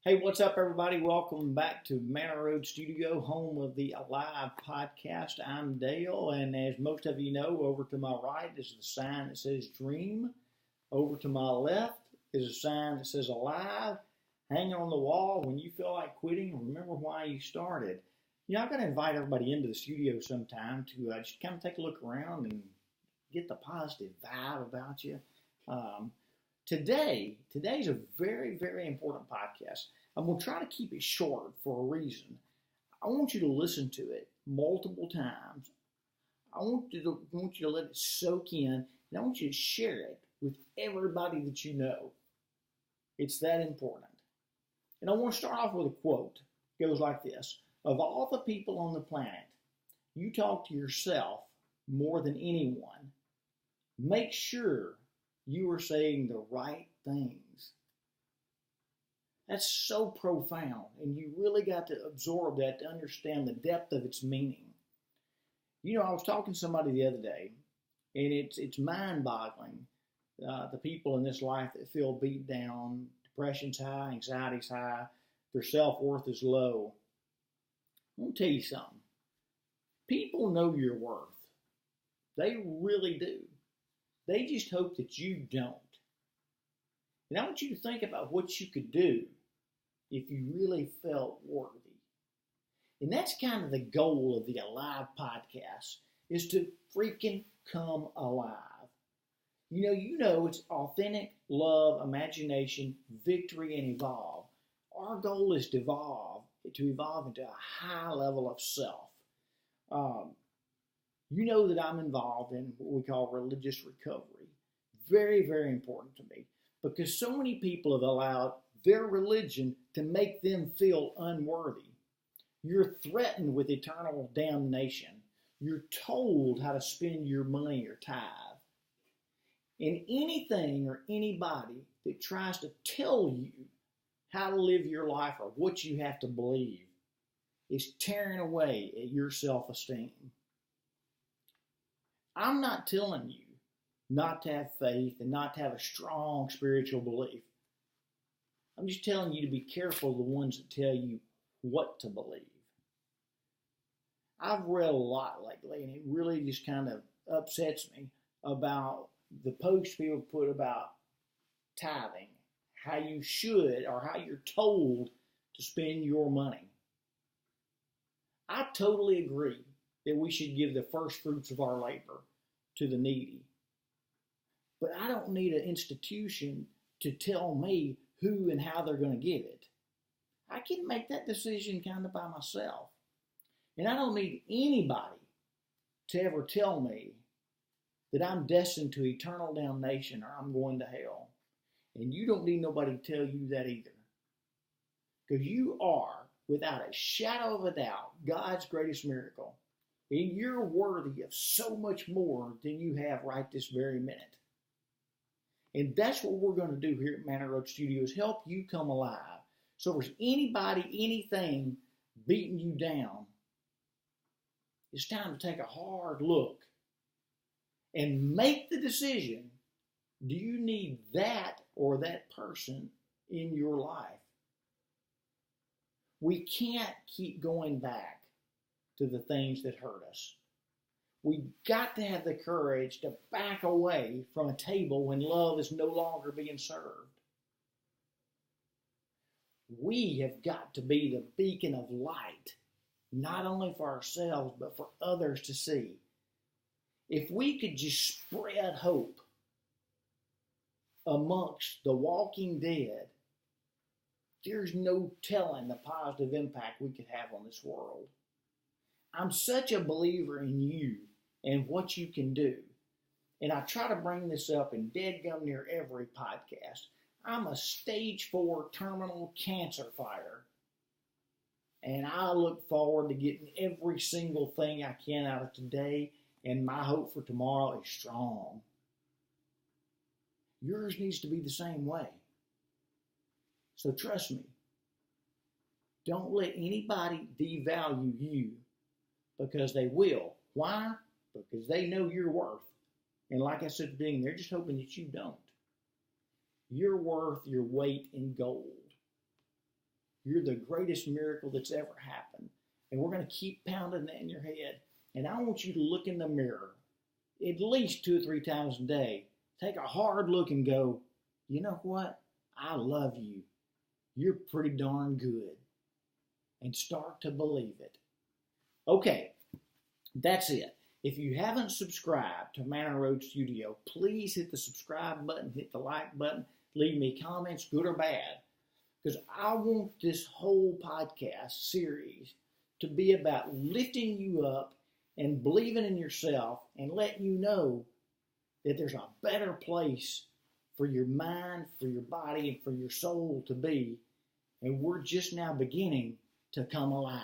Hey, what's up, everybody? Welcome back to Manor Road Studio, home of the Alive podcast. I'm Dale, and as most of you know, over to my right is the sign that says Dream. Over to my left is a sign that says Alive. Hanging on the wall when you feel like quitting, remember why you started. I'm going to invite everybody into the studio sometime to just kind of take a look around and get the positive vibe about you. Today's a very, very important podcast. I'm going to try to keep it short for a reason. I want you to listen to it multiple times. I want you to let it soak in, and I want you to share it with everybody that you know. It's that important. And I want to start off with a quote. It goes like this: of all the people on the planet, you talk to yourself more than anyone. Make sure you are saying the right things. That's so profound, and you really got to absorb that to understand the depth of its meaning. I was talking to somebody the other day, and it's mind-boggling, the people in this life that feel beat down, depression's high, anxiety's high, their self-worth is low. I'm going to tell you something. People know your worth. They really do. They just hope that you don't. And I want you to think about what you could do if you really felt worthy. And that's kind of the goal of the Alive podcast, is to freaking come alive. It's authentic, love, imagination, victory, and evolve. Our goal is to evolve into a high level of self. You know that I'm involved in what we call religious recovery. Very, very important to me, because so many people have allowed their religion to make them feel unworthy. You're threatened with eternal damnation. You're told how to spend your money or tithe. And anything or anybody that tries to tell you how to live your life or what you have to believe is tearing away at your self-esteem. I'm not telling you not to have faith and not to have a strong spiritual belief. I'm just telling you to be careful of the ones that tell you what to believe. I've read a lot lately, and it really just kind of upsets me about the posts people put about tithing, how you should or how you're told to spend your money. I totally agree that we should give the first fruits of our labor to the needy. But I don't need an institution to tell me who and how they're going to give it. I can make that decision kind of by myself. And I don't need anybody to ever tell me that I'm destined to eternal damnation or I'm going to hell. And you don't need nobody to tell you that either. Because you are, without a shadow of a doubt, God's greatest miracle. And you're worthy of so much more than you have right this very minute. And that's what we're going to do here at Manor Road Studios, help you come alive. So if there's anybody, anything beating you down, it's time to take a hard look and make the decision. Do you need that or that person in your life? We can't keep going back to the things that hurt us. We've got to have the courage to back away from a table when love is no longer being served. We have got to be the beacon of light, not only for ourselves, but for others to see. If we could just spread hope amongst the walking dead, there's no telling the positive impact we could have on this world. I'm such a believer in you and what you can do. And I try to bring this up in deadgum near every podcast. I'm a stage 4 terminal cancer fighter. And I look forward to getting every single thing I can out of today. And my hope for tomorrow is strong. Yours needs to be the same way. So trust me. Don't let anybody devalue you, because they will. Why? Because they know your worth. And like I said at the beginning, they're just hoping that you don't. You're worth your weight in gold. You're the greatest miracle that's ever happened. And we're going to keep pounding that in your head. And I want you to look in the mirror at least 2 or 3 times a day. Take a hard look and go, you know what? I love you. You're pretty darn good. And start to believe it. Okay, that's it. If you haven't subscribed to Manor Road Studio, please hit the subscribe button, hit the like button, leave me comments, good or bad. Because I want this whole podcast series to be about lifting you up and believing in yourself and letting you know that there's a better place for your mind, for your body, and for your soul to be. And we're just now beginning to come alive.